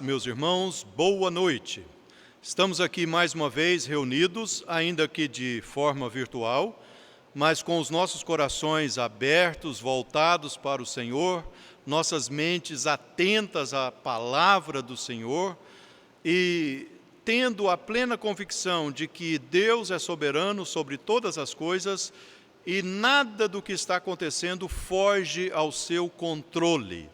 Meus irmãos, boa noite. Estamos aqui mais uma vez reunidos, ainda que de forma virtual, mas com os nossos corações abertos, voltados para o Senhor, nossas mentes atentas à palavra do Senhor e tendo a plena convicção de que Deus é soberano sobre todas as coisas e nada do que está acontecendo foge ao seu controle.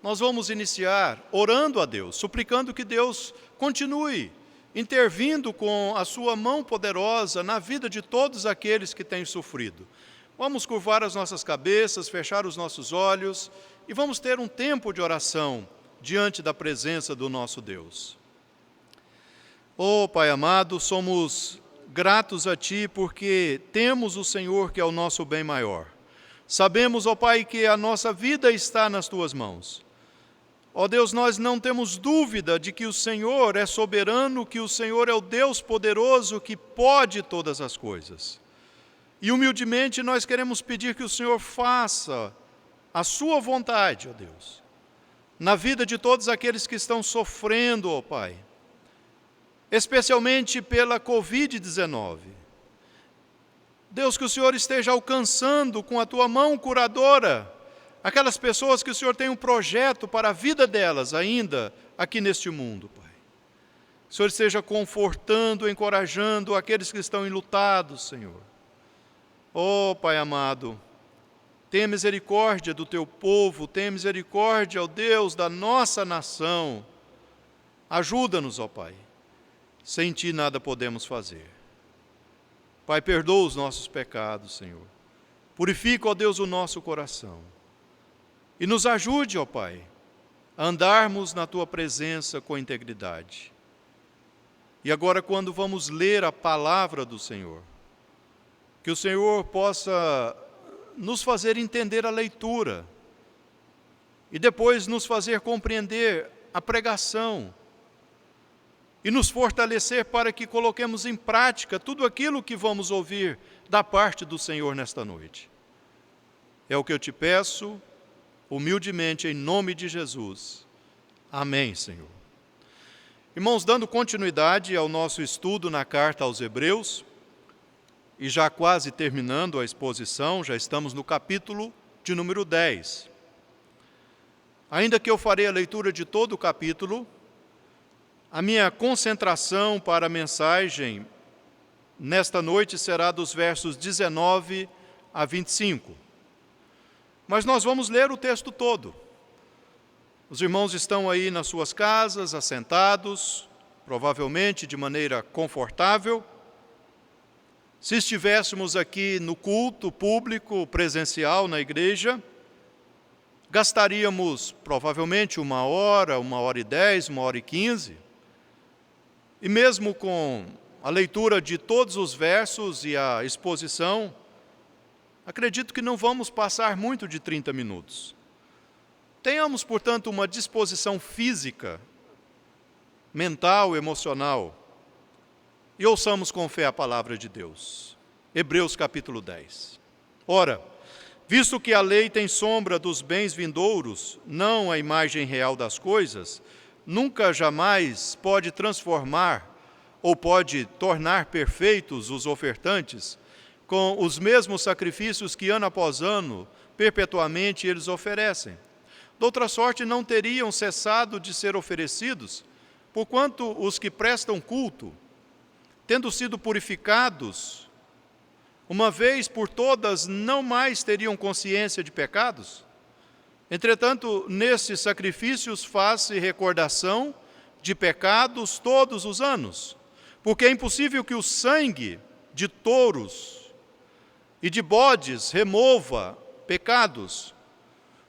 Nós vamos iniciar orando a Deus, suplicando que Deus continue intervindo com a sua mão poderosa na vida de todos aqueles que têm sofrido. Vamos curvar as nossas cabeças, fechar os nossos olhos e vamos ter um tempo de oração diante da presença do nosso Deus. Oh, Pai amado, somos gratos a Ti porque temos o Senhor que é o nosso bem maior. Sabemos, ó Pai, que a nossa vida está nas Tuas mãos. Ó Deus, nós não temos dúvida de que o Senhor é soberano, que o Senhor é o Deus poderoso que pode todas as coisas. E humildemente nós queremos pedir que o Senhor faça a sua vontade, ó Deus, na vida de todos aqueles que estão sofrendo, ó Pai, especialmente pela Covid-19. Deus, que o Senhor esteja alcançando com a Tua mão curadora aquelas pessoas que o Senhor tem um projeto para a vida delas ainda aqui neste mundo, Pai. Que o Senhor esteja confortando, encorajando aqueles que estão enlutados, Senhor. Oh, Pai amado, tenha misericórdia do Teu povo, tenha misericórdia, ó Deus, da nossa nação. Ajuda-nos, ó Pai. Sem Ti nada podemos fazer. Pai, perdoa os nossos pecados, Senhor. Purifica, ó Deus, o nosso coração. E nos ajude, ó Pai, a andarmos na Tua presença com integridade. E agora, quando vamos ler a palavra do Senhor, que o Senhor possa nos fazer entender a leitura e depois nos fazer compreender a pregação e nos fortalecer para que coloquemos em prática tudo aquilo que vamos ouvir da parte do Senhor nesta noite. É o que eu te peço, humildemente, em nome de Jesus. Amém, Senhor. Irmãos, dando continuidade ao nosso estudo na carta aos Hebreus, e já quase terminando a exposição, já estamos no capítulo de número 10. Ainda que eu farei a leitura de todo o capítulo, a minha concentração para a mensagem nesta noite será dos versos 19 a 25. Mas nós vamos ler o texto todo. Os irmãos estão aí nas suas casas, assentados, provavelmente de maneira confortável. Se estivéssemos aqui no culto público, presencial na igreja, gastaríamos provavelmente 1h, 1h10, 1h15. E mesmo com a leitura de todos os versos e a exposição, acredito que não vamos passar muito de 30 minutos. Tenhamos, portanto, uma disposição física, mental, emocional, e ouçamos com fé a palavra de Deus. Hebreus capítulo 10. Ora, visto que a lei tem sombra dos bens vindouros, não a imagem real das coisas, nunca jamais pode transformar ou pode tornar perfeitos os ofertantes, com os mesmos sacrifícios que ano após ano, perpetuamente eles oferecem. De outra sorte, não teriam cessado de ser oferecidos, porquanto os que prestam culto, tendo sido purificados, uma vez por todas, não mais teriam consciência de pecados. Entretanto, nesses sacrifícios faz-se recordação de pecados todos os anos, porque é impossível que o sangue de touros e de bodes remova pecados.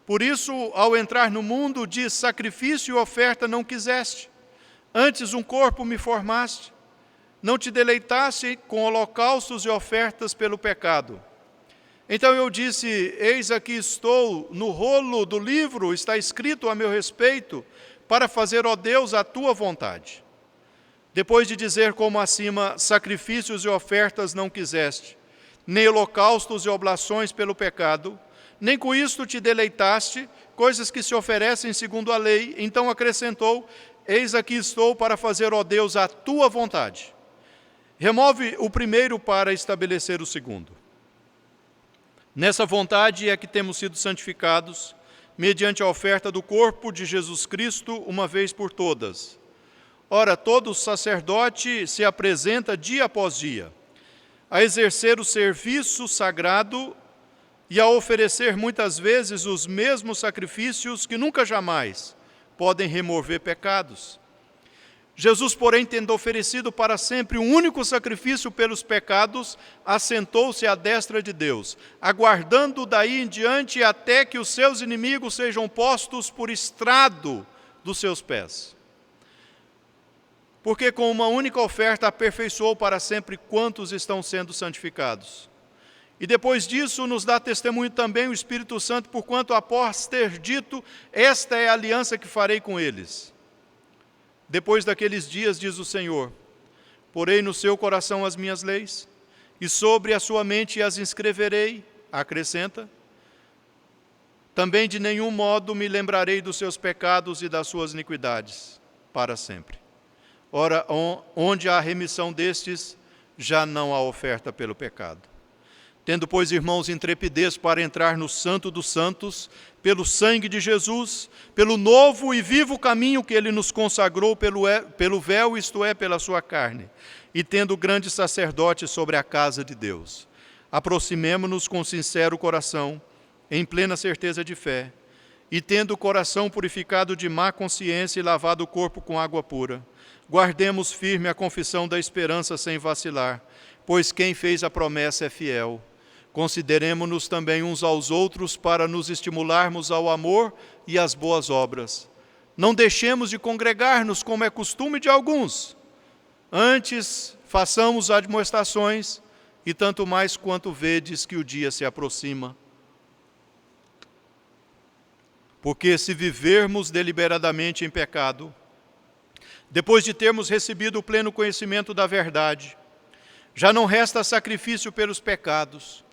Por isso, ao entrar no mundo, diz: sacrifício e oferta não quiseste, antes um corpo me formaste. Não te deleitasse com holocaustos e ofertas pelo pecado. Então eu disse: eis aqui estou, no rolo do livro está escrito a meu respeito, para fazer, ó Deus, a tua vontade. Depois de dizer como acima: sacrifícios e ofertas não quiseste, nem holocaustos e oblações pelo pecado, nem com isto te deleitaste, coisas que se oferecem segundo a lei. Então acrescentou: eis aqui estou para fazer, ó Deus, a tua vontade. Remove o primeiro para estabelecer o segundo. Nessa vontade é que temos sido santificados, mediante a oferta do corpo de Jesus Cristo, uma vez por todas. Ora, todo sacerdote se apresenta dia após dia, a exercer o serviço sagrado e a oferecer muitas vezes os mesmos sacrifícios que nunca jamais podem remover pecados. Jesus, porém, tendo oferecido para sempre um único sacrifício pelos pecados, assentou-se à destra de Deus, aguardando daí em diante até que os seus inimigos sejam postos por estrado dos seus pés. Porque com uma única oferta aperfeiçoou para sempre quantos estão sendo santificados. E depois disso nos dá testemunho também o Espírito Santo, porquanto após ter dito: esta é a aliança que farei com eles. Depois daqueles dias, diz o Senhor, porei no seu coração as minhas leis, e sobre a sua mente as inscreverei, acrescenta. Também de nenhum modo me lembrarei dos seus pecados e das suas iniquidades, para sempre. Ora, onde há remissão destes, já não há oferta pelo pecado. Tendo, pois, irmãos, intrepidez para entrar no Santo dos Santos, pelo sangue de Jesus, pelo novo e vivo caminho que ele nos consagrou pelo véu, isto é, pela sua carne, e tendo grande sacerdote sobre a casa de Deus, aproximemo-nos com sincero coração, em plena certeza de fé, e tendo o coração purificado de má consciência e lavado o corpo com água pura, guardemos firme a confissão da esperança sem vacilar, pois quem fez a promessa é fiel. Consideremo-nos também uns aos outros para nos estimularmos ao amor e às boas obras. Não deixemos de congregar-nos como é costume de alguns. Antes, façamos admoestações, e tanto mais quanto vedes que o dia se aproxima. Porque se vivermos deliberadamente em pecado, depois de termos recebido o pleno conhecimento da verdade, já não resta sacrifício pelos pecados.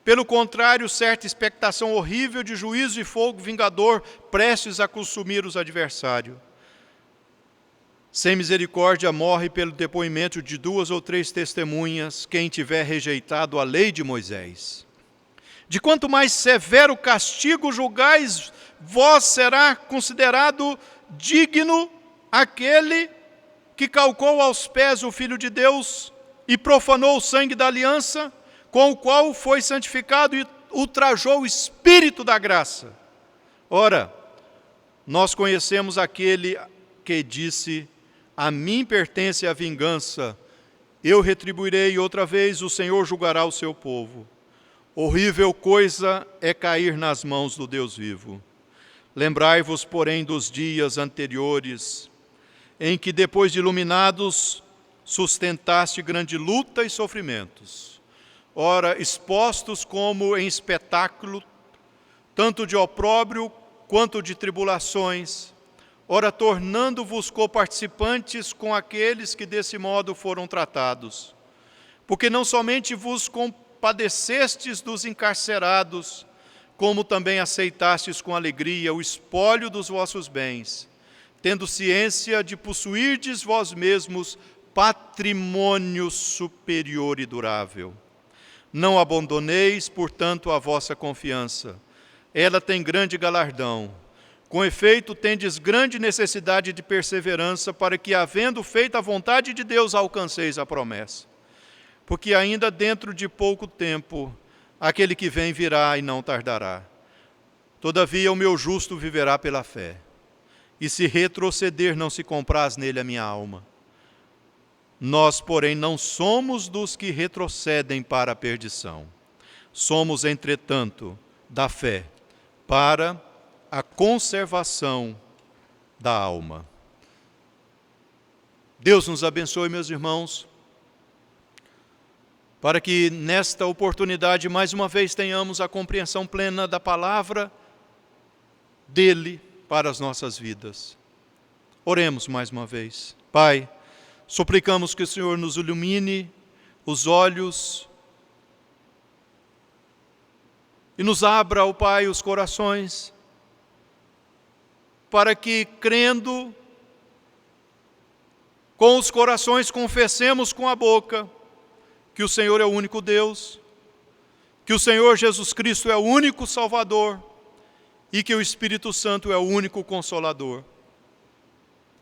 Pelo contrário, certa expectação horrível de juízo e fogo vingador, prestes a consumir os adversários. Sem misericórdia morre pelo depoimento de 2 ou 3 testemunhas quem tiver rejeitado a lei de Moisés. De quanto mais severo castigo julgais, vós será considerado digno aquele que calcou aos pés o Filho de Deus e profanou o sangue da aliança, com o qual foi santificado e ultrajou o Espírito da graça. Ora, nós conhecemos aquele que disse: a mim pertence a vingança, eu retribuirei outra vez, o Senhor julgará o seu povo. Horrível coisa é cair nas mãos do Deus vivo. Lembrai-vos, porém, dos dias anteriores, em que, depois de iluminados, sustentaste grande luta e sofrimentos. Ora, expostos como em espetáculo, tanto de opróbrio quanto de tribulações, ora, tornando-vos coparticipantes com aqueles que desse modo foram tratados. Porque não somente vos compadecestes dos encarcerados, como também aceitastes com alegria o espólio dos vossos bens, tendo ciência de possuirdes vós mesmos patrimônio superior e durável. Não abandoneis, portanto, a vossa confiança. Ela tem grande galardão. Com efeito, tendes grande necessidade de perseverança, para que, havendo feito a vontade de Deus, alcanceis a promessa. Porque ainda dentro de pouco tempo, aquele que vem virá e não tardará. Todavia, o meu justo viverá pela fé. E se retroceder, não se compraz nele a minha alma. Nós, porém, não somos dos que retrocedem para a perdição. Somos, entretanto, da fé, para a conservação da alma. Deus nos abençoe, meus irmãos, para que nesta oportunidade, mais uma vez, tenhamos a compreensão plena da palavra dele para as nossas vidas. Oremos mais uma vez. Pai, suplicamos que o Senhor nos ilumine os olhos E nos abra, ó Pai, os corações, para que, crendo, com os corações confessemos com a boca que o Senhor é o único Deus, que o Senhor Jesus Cristo é o único Salvador e que o Espírito Santo é o único Consolador.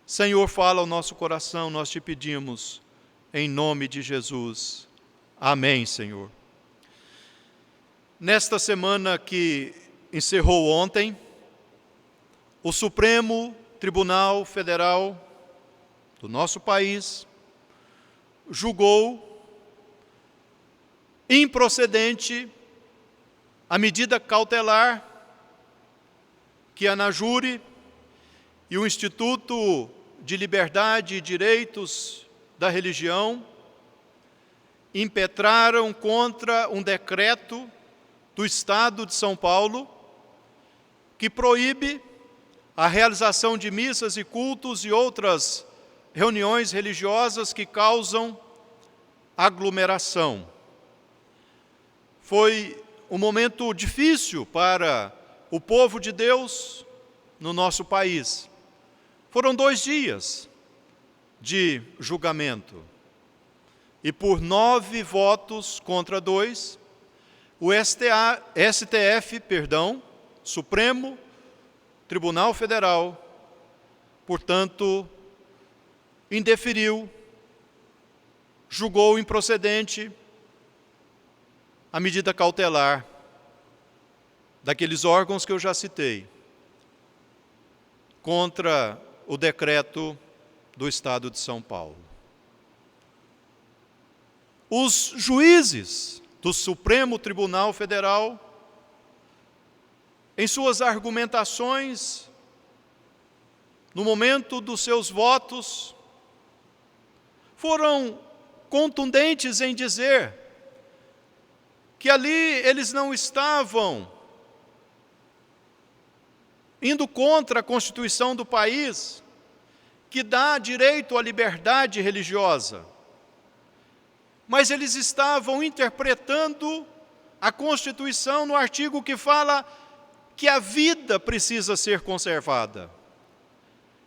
Senhor, fala ao nosso coração, nós te pedimos, em nome de Jesus. Amém, Senhor. Nesta semana que encerrou ontem, o Supremo Tribunal Federal do nosso país julgou improcedente a medida cautelar que a ANAJURE e o Instituto de Liberdade e Direitos da Religião impetraram contra um decreto do Estado de São Paulo que proíbe a realização de missas e cultos e outras reuniões religiosas que causam aglomeração. Foi um momento difícil para o povo de Deus no nosso país. Foram 2 dias de julgamento. E por 9 votos contra 2, o STF, Supremo Tribunal Federal, portanto, indeferiu, julgou improcedente a medida cautelar daqueles órgãos que eu já citei, contra o decreto do Estado de São Paulo. Os juízes do Supremo Tribunal Federal, em suas argumentações, no momento dos seus votos, foram contundentes em dizer que ali eles não estavam indo contra a Constituição do país, que dá direito à liberdade religiosa, mas eles estavam interpretando a Constituição no artigo que fala que a vida precisa ser conservada.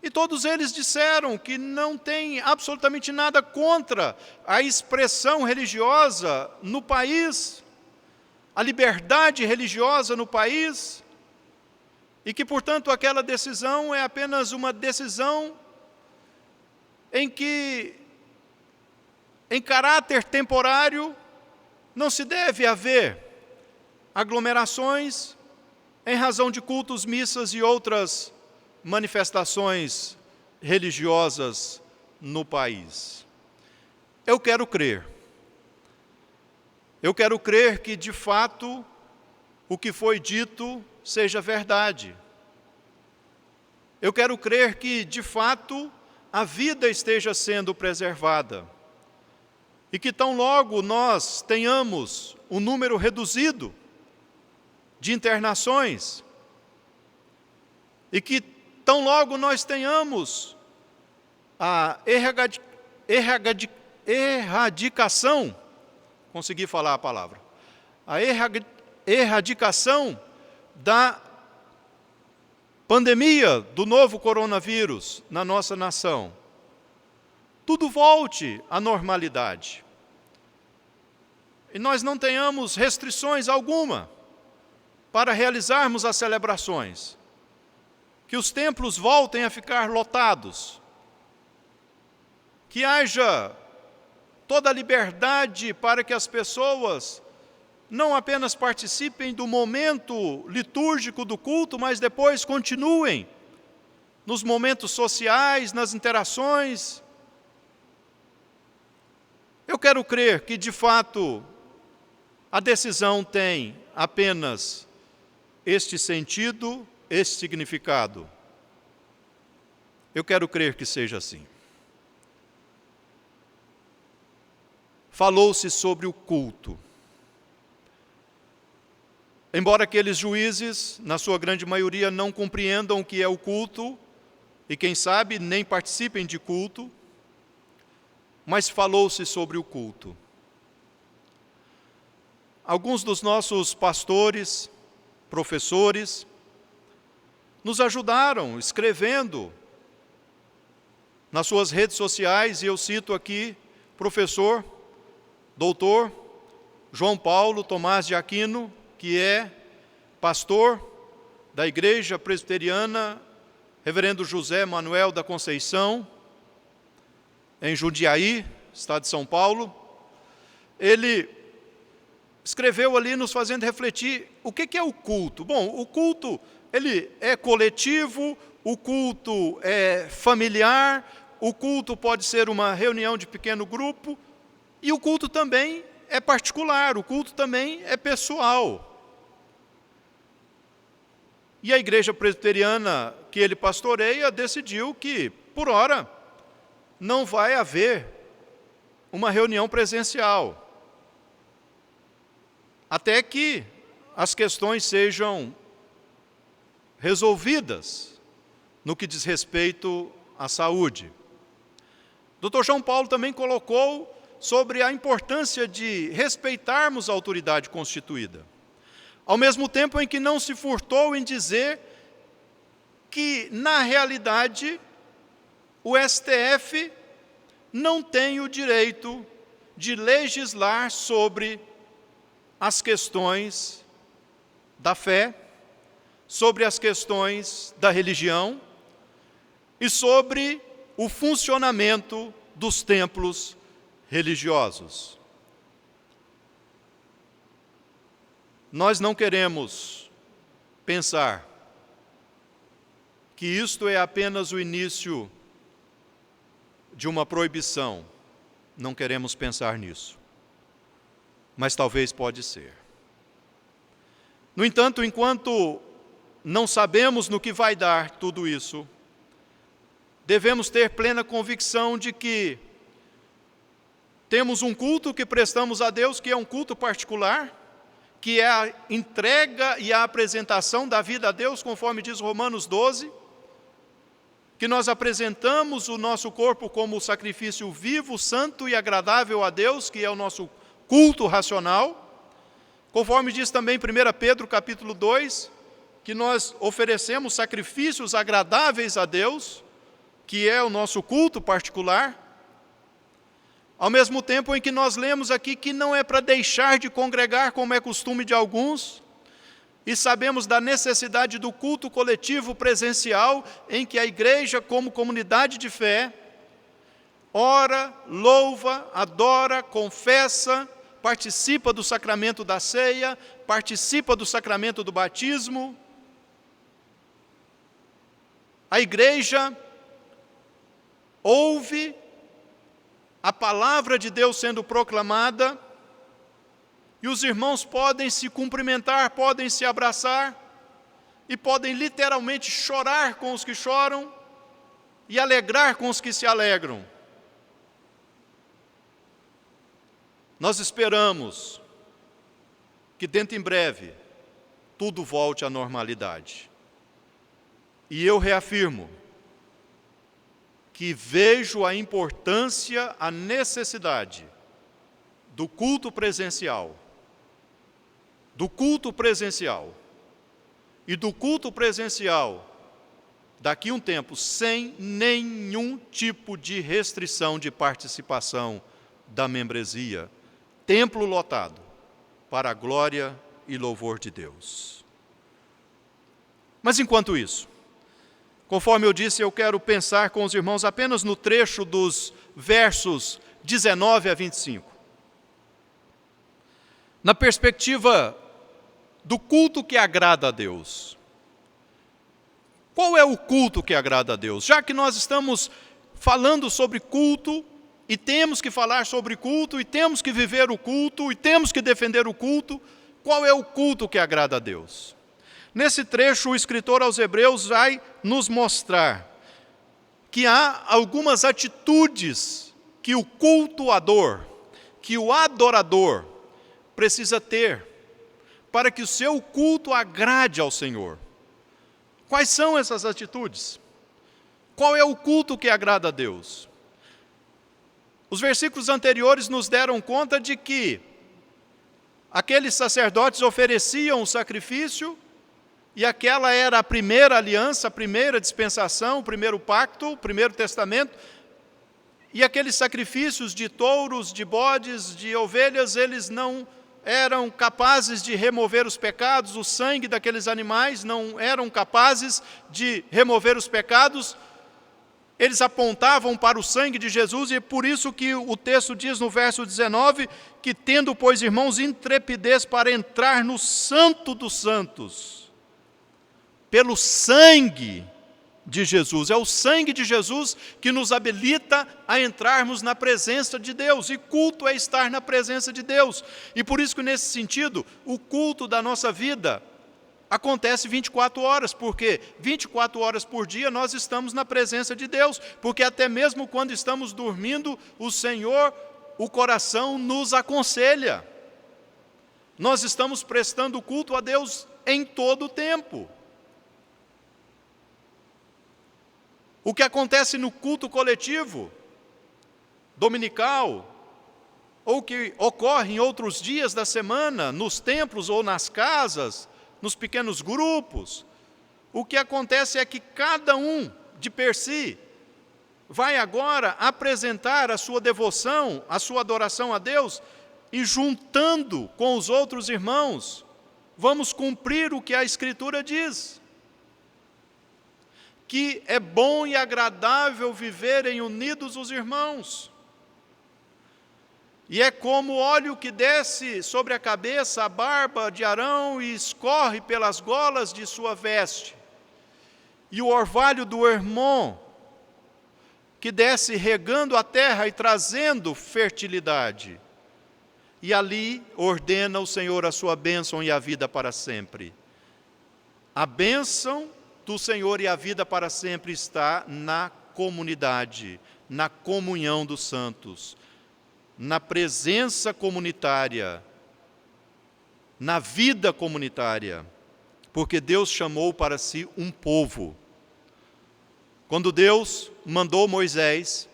E todos eles disseram que não tem absolutamente nada contra a expressão religiosa no país, a liberdade religiosa no país, e que, portanto, aquela decisão é apenas uma decisão em que, em caráter temporário, não se deve haver aglomerações em razão de cultos, missas e outras manifestações religiosas no país. Eu quero crer que, de fato, o que foi dito seja verdade. Eu quero crer que, de fato, a vida esteja sendo preservada. E que tão logo nós tenhamos um número reduzido de internações, e que tão logo nós tenhamos a erradicação, consegui falar a palavra, a erradicação da pandemia do novo coronavírus na nossa nação, tudo volte à normalidade. E nós não tenhamos restrições alguma para realizarmos as celebrações. Que os templos voltem a ficar lotados. Que haja toda a liberdade para que as pessoas não apenas participem do momento litúrgico do culto, mas depois continuem nos momentos sociais, nas interações. Eu quero crer que, de fato, a decisão tem apenas este sentido, este significado. Eu quero crer que seja assim. Falou-se sobre o culto. Embora aqueles juízes, na sua grande maioria, não compreendam o que é o culto, e quem sabe nem participem de culto, mas falou-se sobre o culto. Alguns dos nossos pastores professores, nos ajudaram escrevendo nas suas redes sociais, e eu cito aqui professor, doutor João Paulo Tomás de Aquino, que é pastor da Igreja Presbiteriana Reverendo José Manuel da Conceição, em Jundiaí, estado de São Paulo. Ele escreveu ali nos fazendo refletir o que é o culto. Bom, o culto ele é coletivo, o culto é familiar, o culto pode ser uma reunião de pequeno grupo, e o culto também é particular, o culto também é pessoal. E a igreja presbiteriana que ele pastoreia decidiu que, por hora, não vai haver uma reunião presencial, até que as questões sejam resolvidas no que diz respeito à saúde. Dr. João Paulo também colocou sobre a importância de respeitarmos a autoridade constituída, ao mesmo tempo em que não se furtou em dizer que, na realidade, o STF não tem o direito de legislar sobre as questões da fé, sobre as questões da religião e sobre o funcionamento dos templos religiosos. Nós não queremos pensar que isto é apenas o início de uma proibição. Não queremos pensar nisso. Mas talvez pode ser. No entanto, enquanto não sabemos no que vai dar tudo isso, devemos ter plena convicção de que temos um culto que prestamos a Deus, que é um culto particular, que é a entrega e a apresentação da vida a Deus, conforme diz Romanos 12, que nós apresentamos o nosso corpo como sacrifício vivo, santo e agradável a Deus, que é o nosso culto racional, conforme diz também 1 Pedro capítulo 2, que nós oferecemos sacrifícios agradáveis a Deus, que é o nosso culto particular, ao mesmo tempo em que nós lemos aqui que não é para deixar de congregar, como é costume de alguns, e sabemos da necessidade do culto coletivo presencial, em que a igreja, como comunidade de fé, ora, louva, adora, confessa, participa do sacramento da ceia, participa do sacramento do batismo. A igreja ouve a palavra de Deus sendo proclamada, e os irmãos podem se cumprimentar, podem se abraçar, e podem literalmente chorar com os que choram, e alegrar com os que se alegram. Nós esperamos que dentro em breve tudo volte à normalidade. E eu reafirmo que vejo a importância, a necessidade do culto presencial, e do culto presencial daqui a um tempo, sem nenhum tipo de restrição de participação da membresia, templo lotado, para a glória e louvor de Deus. Mas enquanto isso, conforme eu disse, eu quero pensar com os irmãos apenas no trecho dos versos 19 a 25. Na perspectiva do culto que agrada a Deus. Qual é o culto que agrada a Deus? Já que nós estamos falando sobre culto, e temos que falar sobre culto, e temos que viver o culto, e temos que defender o culto, qual é o culto que agrada a Deus? Nesse trecho, o escritor aos Hebreus vai nos mostrar que há algumas atitudes que o cultuador, que o adorador precisa ter para que o seu culto agrade ao Senhor. Quais são essas atitudes? Qual é o culto que agrada a Deus? Os versículos anteriores nos deram conta de que aqueles sacerdotes ofereciam o sacrifício E aquela era a primeira aliança, a primeira dispensação, o primeiro pacto, o primeiro testamento. E aqueles sacrifícios de touros, de bodes, de ovelhas, eles não eram capazes de remover os pecados, o sangue daqueles animais não eram capazes de remover os pecados. Eles apontavam para o sangue de Jesus, e é por isso que o texto diz no verso 19, que tendo, pois, irmãos, intrepidez para entrar no Santo dos Santos, pelo sangue de Jesus. É o sangue de Jesus que nos habilita a entrarmos na presença de Deus, e culto é estar na presença de Deus. E por isso que, nesse sentido, o culto da nossa vida acontece 24 horas, porque 24 horas por dia nós estamos na presença de Deus, porque até mesmo quando estamos dormindo, o Senhor, o coração nos aconselha. Nós estamos prestando culto a Deus em todo o tempo. O que acontece no culto coletivo, dominical, ou que ocorre em outros dias da semana, nos templos ou nas casas, nos pequenos grupos, o que acontece é que cada um de per si vai agora apresentar a sua devoção, a sua adoração a Deus, e juntando com os outros irmãos, vamos cumprir o que a Escritura diz. Que é bom e agradável viverem unidos os irmãos. E é como óleo que desce sobre a cabeça, a barba de Arão, e escorre pelas golas de sua veste. E o orvalho do Hermon, que desce regando a terra e trazendo fertilidade. E ali ordena o Senhor a sua bênção e a vida para sempre. A bênção do Senhor e a vida para sempre está na comunidade, na comunhão dos santos, na presença comunitária, na vida comunitária, porque Deus chamou para si um povo. Quando Deus mandou Moisés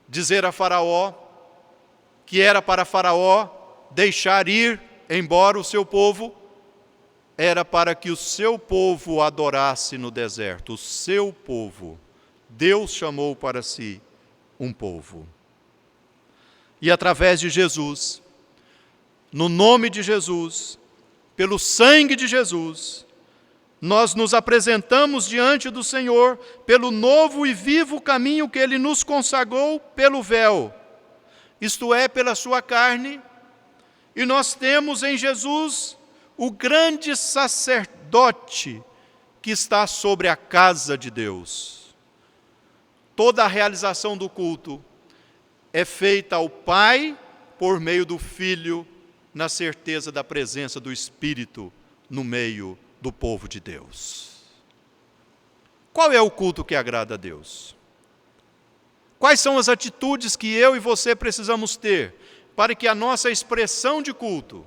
dizer a Faraó que era para Faraó deixar ir embora o seu povo, era para que o seu povo adorasse no deserto, o seu povo. Deus chamou para si um povo. E através de Jesus, no nome de Jesus, pelo sangue de Jesus, nós nos apresentamos diante do Senhor pelo novo e vivo caminho que Ele nos consagrou pelo véu, isto é, pela sua carne, e nós temos em Jesus o grande sacerdote que está sobre a casa de Deus. Toda a realização do culto é feita ao Pai por meio do Filho, na certeza da presença do Espírito no meio do povo de Deus. Qual é o culto que agrada a Deus? Quais são as atitudes que eu e você precisamos ter para que a nossa expressão de culto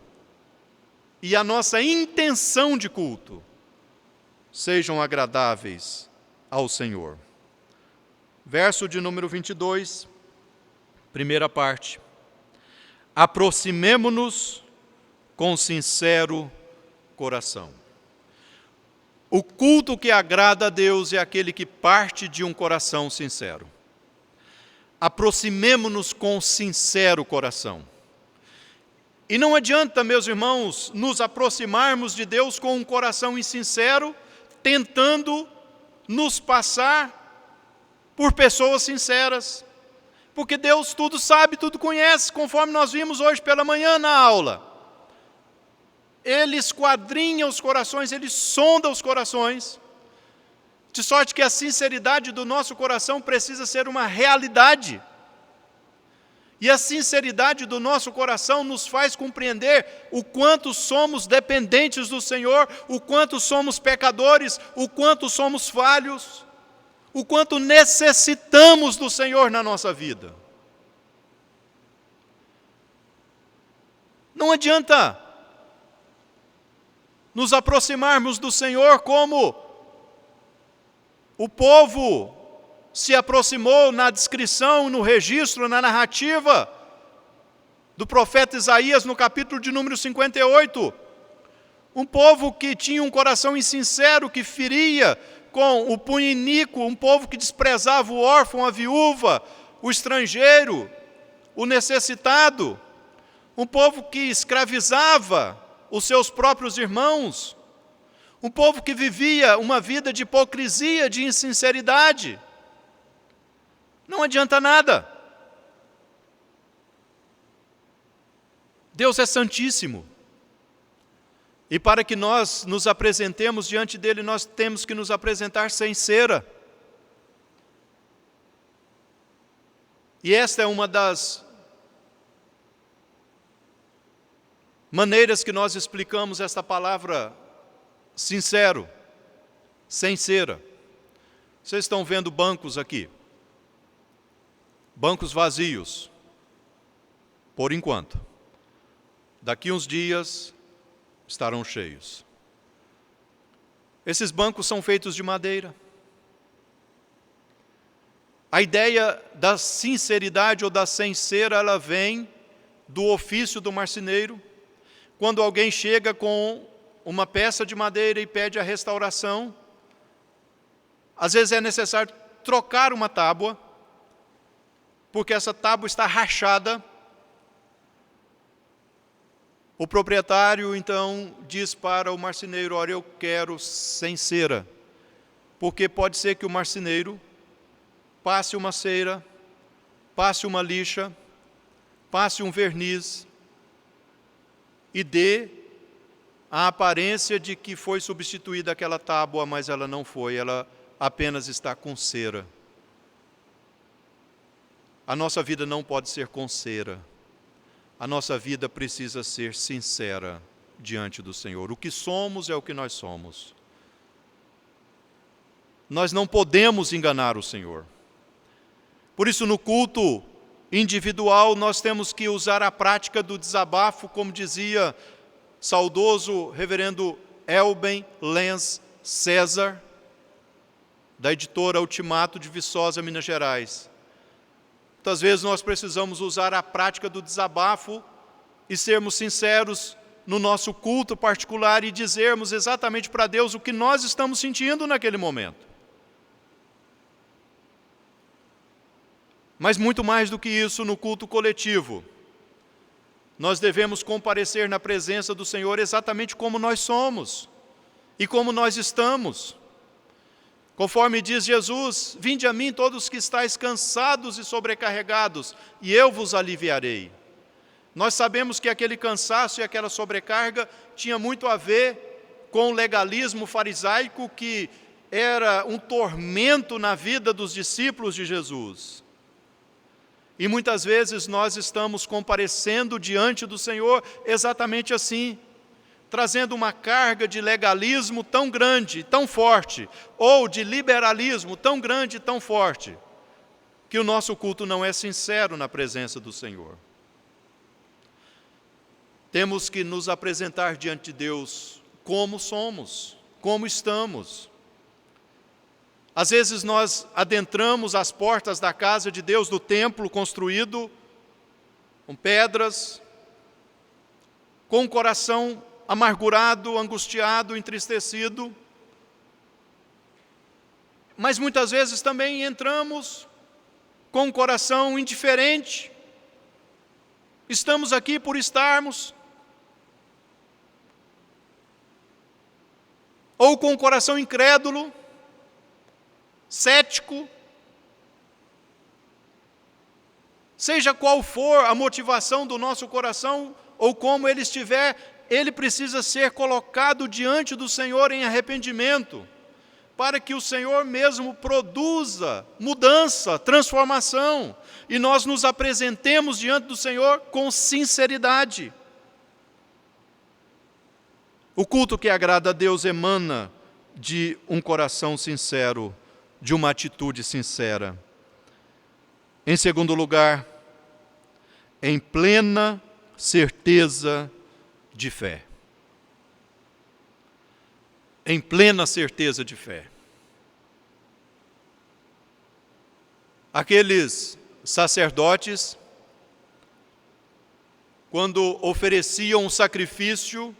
e a nossa intenção de culto sejam agradáveis ao Senhor? Verso de número 22, primeira parte. Aproximemo-nos com sincero coração. O culto que agrada a Deus é aquele que parte de um coração sincero. Aproximemo-nos com sincero coração. E não adianta, meus irmãos, nos aproximarmos de Deus com um coração insincero, tentando nos passar por pessoas sinceras. Porque Deus tudo sabe, tudo conhece, conforme nós vimos hoje pela manhã na aula. Ele esquadrinha os corações, Ele sonda os corações, de sorte que a sinceridade do nosso coração precisa ser uma realidade. E a sinceridade do nosso coração nos faz compreender o quanto somos dependentes do Senhor, o quanto somos pecadores, o quanto somos falhos, o quanto necessitamos do Senhor na nossa vida. Não adianta nos aproximarmos do Senhor como o povo se aproximou na descrição, no registro, na narrativa do profeta Isaías, no capítulo de número 58. um povo que tinha um coração insincero, que feria com o punho iníquo, um povo que desprezava o órfão, a viúva, o estrangeiro, o necessitado, um povo que escravizava os seus próprios irmãos, um povo que vivia uma vida de hipocrisia, de insinceridade. Não adianta nada. Deus é santíssimo. E para que nós nos apresentemos diante dele, nós temos que nos apresentar sem cera. E esta é uma das maneiras que nós explicamos esta palavra sincero, sem cera. Vocês estão vendo bancos aqui. Bancos vazios. Por enquanto. Daqui uns dias estarão cheios. Esses bancos são feitos de madeira. A ideia da sinceridade ou da sem cera, ela vem do ofício do marceneiro. Quando alguém chega com uma peça de madeira e pede a restauração, às vezes é necessário trocar uma tábua, porque essa tábua está rachada. O proprietário, então, diz para o marceneiro: olha, eu quero sem cera, porque pode ser que o marceneiro passe uma cera, passe uma lixa, passe um verniz e dê a aparência de que foi substituída aquela tábua, mas ela não foi, ela apenas está com cera. A nossa vida não pode ser com cera. A nossa vida precisa ser sincera diante do Senhor. O que somos é o que nós somos. Nós não podemos enganar o Senhor. Por isso, no culto individual, nós temos que usar a prática do desabafo, como dizia saudoso reverendo Elben Lenz César, da editora Ultimato de Viçosa, Minas Gerais. Muitas vezes nós precisamos usar a prática do desabafo e sermos sinceros no nosso culto particular e dizermos exatamente para Deus o que nós estamos sentindo naquele momento. Mas muito mais do que isso, no culto coletivo, nós devemos comparecer na presença do Senhor exatamente como nós somos e como nós estamos. Conforme diz Jesus: vinde a mim todos que estáis cansados e sobrecarregados, e eu vos aliviarei. Nós sabemos que aquele cansaço e aquela sobrecarga tinha muito a ver com o legalismo farisaico, que era um tormento na vida dos discípulos de Jesus. E muitas vezes nós estamos comparecendo diante do Senhor exatamente assim, trazendo uma carga de legalismo tão grande, tão forte, ou de liberalismo tão grande e tão forte, que o nosso culto não é sincero na presença do Senhor. Temos que nos apresentar diante de Deus como somos, como estamos. Às vezes nós adentramos as portas da casa de Deus, do templo construído com pedras, com o coração amargurado, angustiado, entristecido. Mas muitas vezes também entramos com o coração indiferente. Estamos aqui por estarmos. Ou com o coração incrédulo, cético. Seja qual for a motivação do nosso coração, ou como ele estiver, ele precisa ser colocado diante do Senhor em arrependimento, para que o Senhor mesmo produza mudança, transformação, e nós nos apresentemos diante do Senhor com sinceridade. O culto que agrada a Deus emana de um coração sincero, de uma atitude sincera. Em segundo lugar, em plena certeza de fé. Em plena certeza de fé. Aqueles sacerdotes, quando ofereciam um sacrifício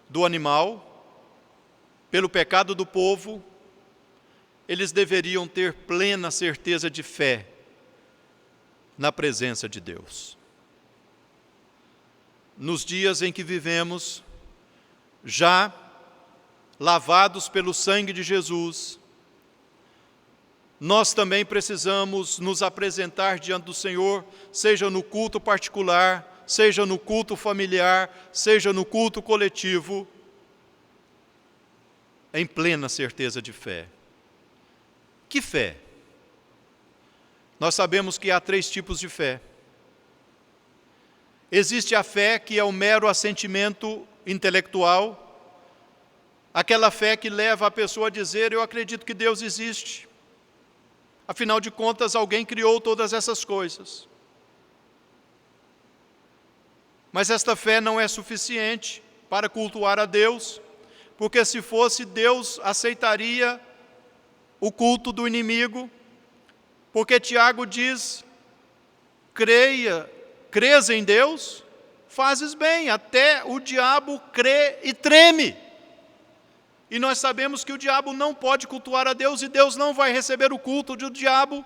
do animal, pelo pecado do povo, eles deveriam ter plena certeza de fé na presença de Deus. Nos dias em que vivemos, já lavados pelo sangue de Jesus, nós também precisamos nos apresentar diante do Senhor, seja no culto particular, seja no culto familiar, seja no culto coletivo, em plena certeza de fé. Que fé? Nós sabemos que há 3 tipos de fé. Existe a fé que é o mero assentimento intelectual, aquela fé que leva a pessoa a dizer: eu acredito que Deus existe. Afinal de contas, alguém criou todas essas coisas. Mas esta fé não é suficiente para cultuar a Deus, porque se fosse, Deus aceitaria o culto do inimigo, porque Tiago diz: crês em Deus, fazes bem, até o diabo crê e treme. E nós sabemos que o diabo não pode cultuar a Deus e Deus não vai receber o culto do diabo.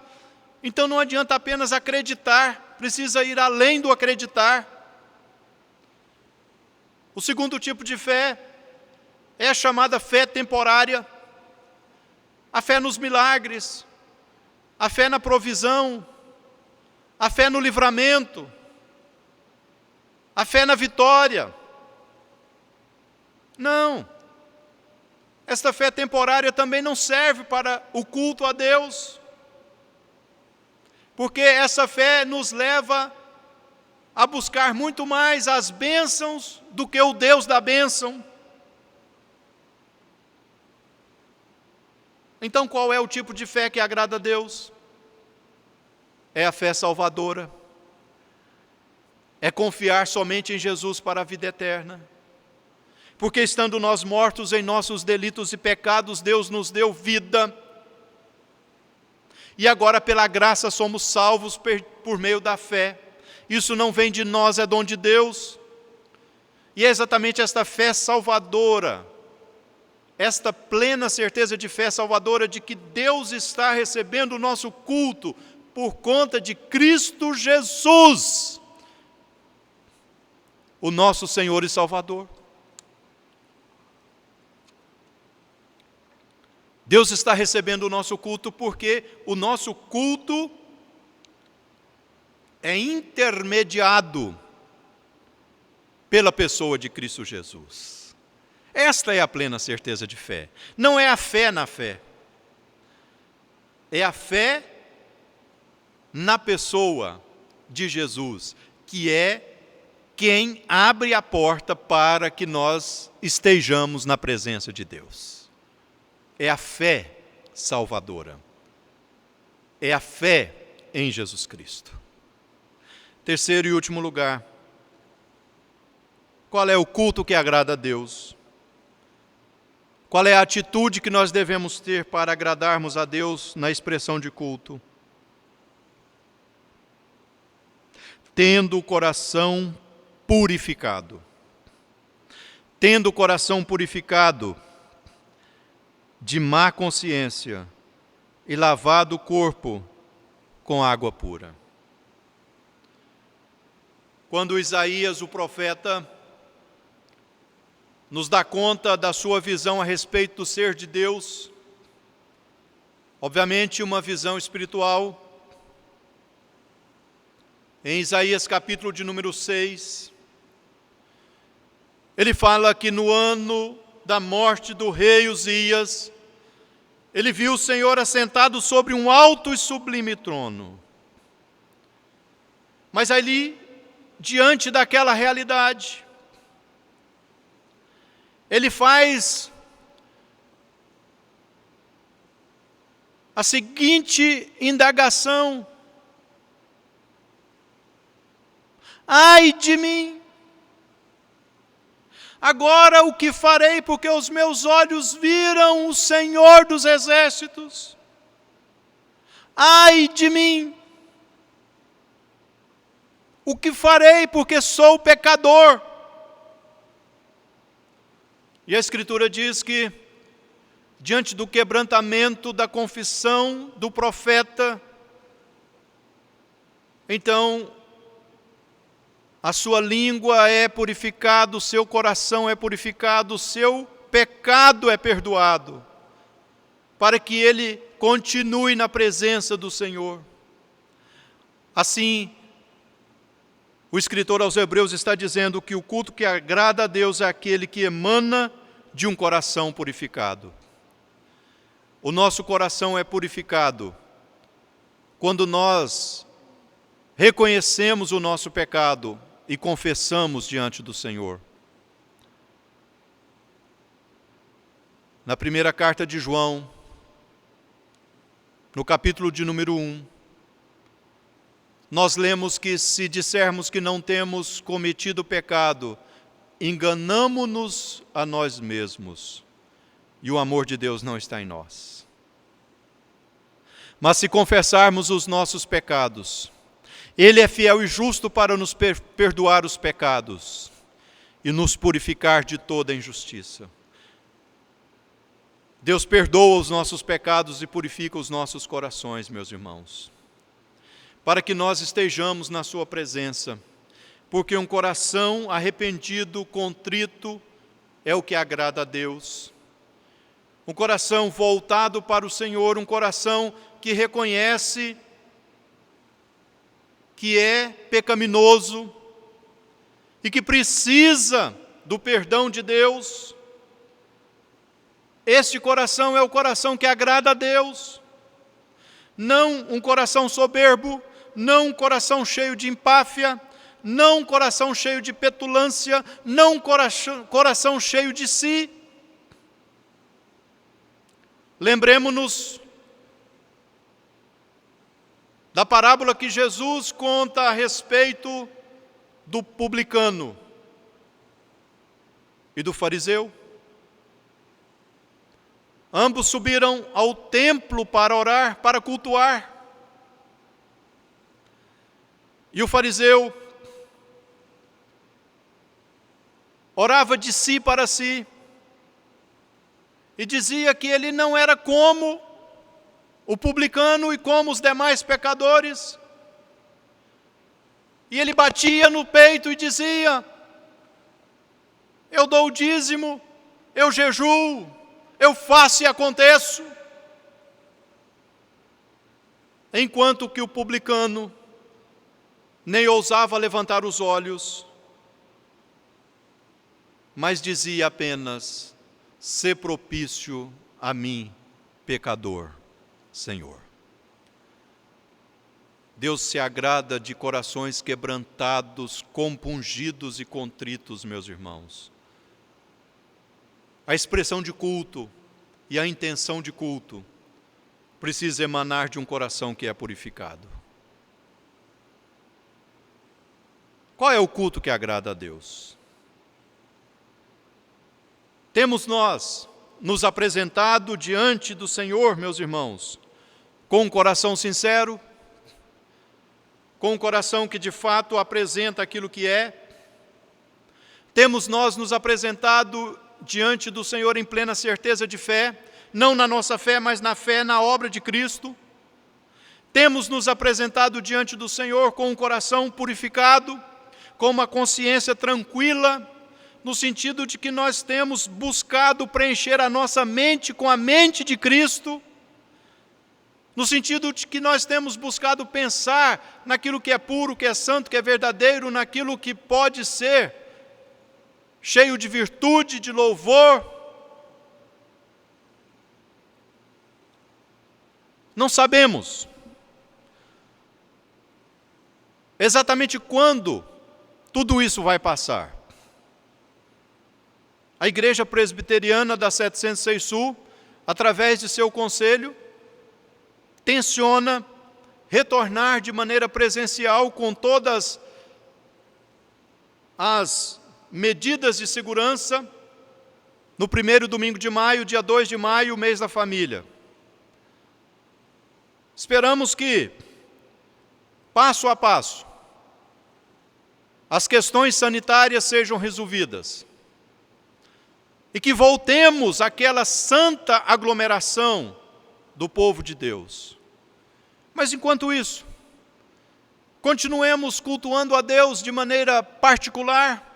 Então não adianta apenas acreditar, precisa ir além do acreditar. O segundo tipo de fé é a chamada fé temporária, a fé nos milagres, a fé na provisão, a fé no livramento, a fé na vitória. Não. Esta fé temporária também não serve para o culto a Deus, porque essa fé nos leva a buscar muito mais as bênçãos do que o Deus da bênção. Então, qual é o tipo de fé que agrada a Deus? É a fé salvadora. É confiar somente em Jesus para a vida eterna. Porque estando nós mortos em nossos delitos e pecados, Deus nos deu vida. E agora, pela graça, somos salvos por meio da fé. Isso não vem de nós, é dom de Deus. E é exatamente esta fé salvadora, esta plena certeza de fé salvadora de que Deus está recebendo o nosso culto por conta de Cristo Jesus, o nosso Senhor e Salvador. Deus está recebendo o nosso culto porque o nosso culto é intermediado pela pessoa de Cristo Jesus. Esta é a plena certeza de fé. Não é a fé na fé. É a fé na pessoa de Jesus, que é quem abre a porta para que nós estejamos na presença de Deus. É a fé salvadora. É a fé em Jesus Cristo. Terceiro e último lugar. Qual é o culto que agrada a Deus? Qual é a atitude que nós devemos ter para agradarmos a Deus na expressão de culto? Tendo o coração purificado. Tendo o coração purificado de má consciência e lavado o corpo com água pura. Quando Isaías, o profeta, nos dá conta da sua visão a respeito do ser de Deus, obviamente uma visão espiritual, em Isaías capítulo de número 6, ele fala que no ano da morte do rei Uzias, ele viu o Senhor assentado sobre um alto e sublime trono. Mas ali, diante daquela realidade, ele faz a seguinte indagação: ai de mim! Agora o que farei, porque os meus olhos viram o Senhor dos exércitos? Ai de mim! O que farei, porque sou pecador? E a Escritura diz que, diante do quebrantamento da confissão do profeta, então a sua língua é purificada, o seu coração é purificado, o seu pecado é perdoado, para que ele continue na presença do Senhor. Assim, o escritor aos Hebreus está dizendo que o culto que agrada a Deus é aquele que emana de um coração purificado. O nosso coração é purificado quando nós reconhecemos o nosso pecado e confessamos diante do Senhor. Na primeira carta de João, no capítulo de número 1, nós lemos que se dissermos que não temos cometido pecado, enganamo-nos a nós mesmos e o amor de Deus não está em nós. Mas se confessarmos os nossos pecados, Ele é fiel e justo para nos perdoar os pecados e nos purificar de toda injustiça. Deus perdoa os nossos pecados e purifica os nossos corações, meus irmãos, para que nós estejamos na sua presença, porque um coração arrependido, contrito, é o que agrada a Deus. Um coração voltado para o Senhor, um coração que reconhece que é pecaminoso e que precisa do perdão de Deus. Este coração é o coração que agrada a Deus. Não um coração soberbo, não um coração cheio de empáfia, não um coração cheio de petulância, não um coração cheio de si. Lembremos-nos da parábola que Jesus conta a respeito do publicano e do fariseu. Ambos subiram ao templo para orar, para cultuar. E o fariseu orava de si para si e dizia que ele não era como o publicano e como os demais pecadores. E ele batia no peito e dizia: eu dou o dízimo, eu jejuo, eu faço e aconteço. Enquanto que o publicano nem ousava levantar os olhos, mas dizia apenas: sê propício a mim, pecador, Senhor. Deus se agrada de corações quebrantados, compungidos e contritos, meus irmãos. A expressão de culto e a intenção de culto precisa emanar de um coração que é purificado. Qual é o culto que agrada a Deus? Temos nós nos apresentado diante do Senhor, meus irmãos, com um coração sincero, com um coração que de fato apresenta aquilo que é? Temos nós nos apresentado diante do Senhor em plena certeza de fé, não na nossa fé, mas na fé na obra de Cristo? Temos nos apresentado diante do Senhor com um coração purificado, com uma consciência tranquila, no sentido de que nós temos buscado preencher a nossa mente com a mente de Cristo, no sentido de que nós temos buscado pensar naquilo que é puro, que é santo, que é verdadeiro, naquilo que pode ser cheio de virtude, de louvor. Não sabemos exatamente quando tudo isso vai passar. A Igreja Presbiteriana da 706 Sul, através de seu conselho, tenciona retornar de maneira presencial com todas as medidas de segurança no primeiro domingo de maio, dia 2 de maio, o mês da família. Esperamos que, passo a passo, as questões sanitárias sejam resolvidas. e que voltemos àquela santa aglomeração do povo de Deus. Mas enquanto isso, continuemos cultuando a Deus de maneira particular,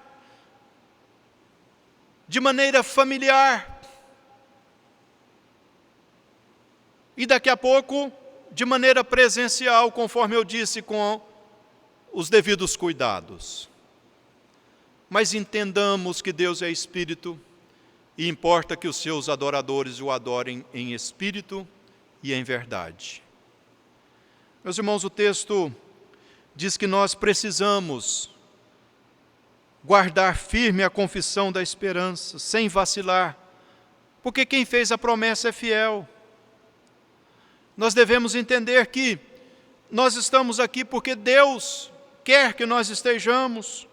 de maneira familiar, e daqui a pouco, de maneira presencial, conforme eu disse, com os devidos cuidados. Mas entendamos que Deus é Espírito e importa que os seus adoradores o adorem em espírito e em verdade. Meus irmãos, o texto diz que nós precisamos guardar firme a confissão da esperança, sem vacilar, porque quem fez a promessa é fiel. Nós devemos entender que nós estamos aqui porque Deus quer que nós estejamos.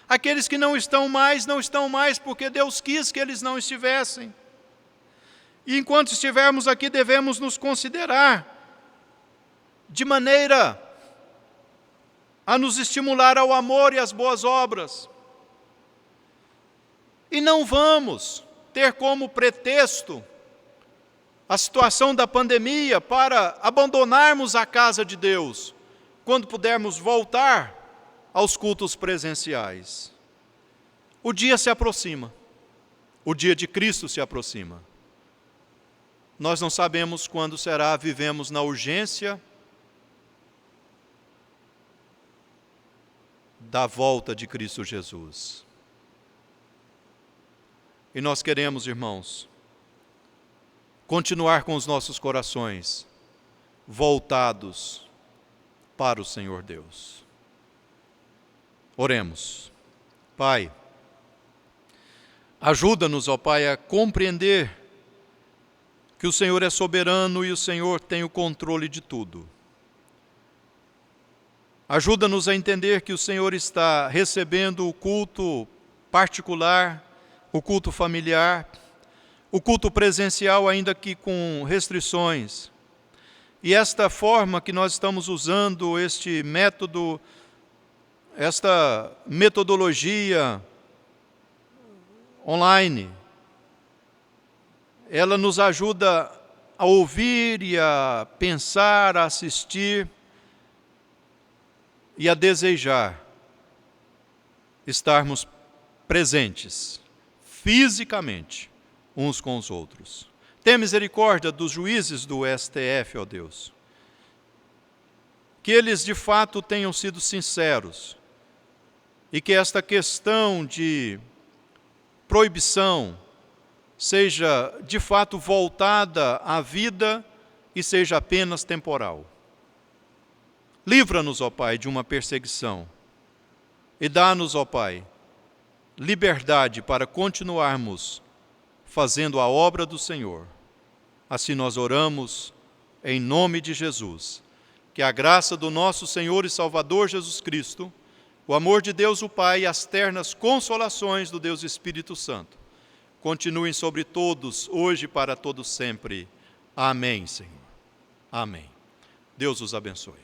Aqueles que não estão mais porque Deus quis que eles não estivessem. E enquanto estivermos aqui, devemos nos considerar de maneira a nos estimular ao amor e às boas obras. E não vamos ter como pretexto a situação da pandemia para abandonarmos a casa de Deus, quando pudermos voltar aos cultos presenciais. O dia se aproxima, o dia de Cristo se aproxima. Nós não sabemos quando será, vivemos na urgência da volta de Cristo Jesus. E nós queremos, irmãos, continuar com os nossos corações voltados para o Senhor Deus. Oremos. Pai, ajuda-nos, ó Pai, a compreender que o Senhor é soberano e o Senhor tem o controle de tudo. Ajuda-nos a entender que o Senhor está recebendo o culto particular, o culto familiar, o culto presencial, ainda que com restrições. E esta forma que nós estamos usando, este método, esta metodologia online, ela nos ajuda a ouvir e a pensar, a assistir e a desejar estarmos presentes fisicamente uns com os outros. Tenha misericórdia dos juízes do STF, ó Deus. Que eles de fato tenham sido sinceros e que esta questão de proibição seja de fato voltada à vida e seja apenas temporal. Livra-nos, ó Pai, de uma perseguição e dá-nos, ó Pai, liberdade para continuarmos fazendo a obra do Senhor. Assim nós oramos em nome de Jesus. Que a graça do nosso Senhor e Salvador Jesus Cristo, o amor de Deus o Pai e as ternas consolações do Deus Espírito Santo continuem sobre todos, hoje e para todos sempre. Amém, Senhor. Amém. Deus os abençoe.